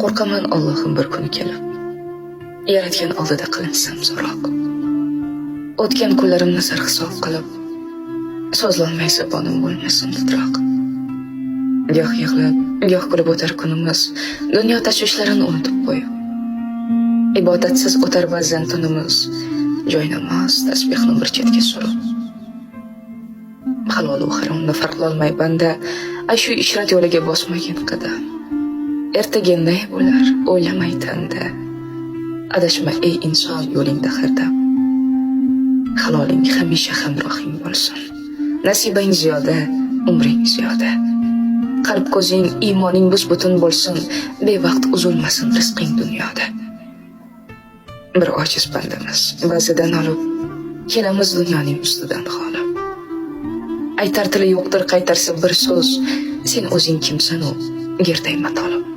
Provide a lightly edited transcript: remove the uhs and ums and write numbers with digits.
Qo'rqaman Allohim bir kuni kelib, yaratgan oldida qilinsam so'roq. O'tgan kunlarimni sarhisob qilib, so'zlanmay zabonim bo'lmasin titroq. Goh yig'lab, goh kulib o'tar kunimiz, dunyo tashvishlarini unutib qo'yib. Ibodatsiz o'tar ba'zan tunimiz, joynamoz tasbihni bir chetga surib. Halol va haromni farqlolmay banda, shu ishrat yo'liga bosmagan qadam. Ertaga ne bo'lar, o'ylamay tanda. Adashma ey inson yo'lingda hardam. Haloling hamisha hamrohing bo'lsin. Nasibang ziyoda, umring ziyoda. Qalb ko'zing, iymoning bus-butun bo'lsin. Bevaqt uzilmasin rizqing dunyoda. Bir ojiz bandamiz, ba'zidan olib kelamiz dunyoning ustidan g'olib. Aytar tili yo'qdir qaytarsa bir so'z, sen o'zing kimsan u, gerdayma tolib.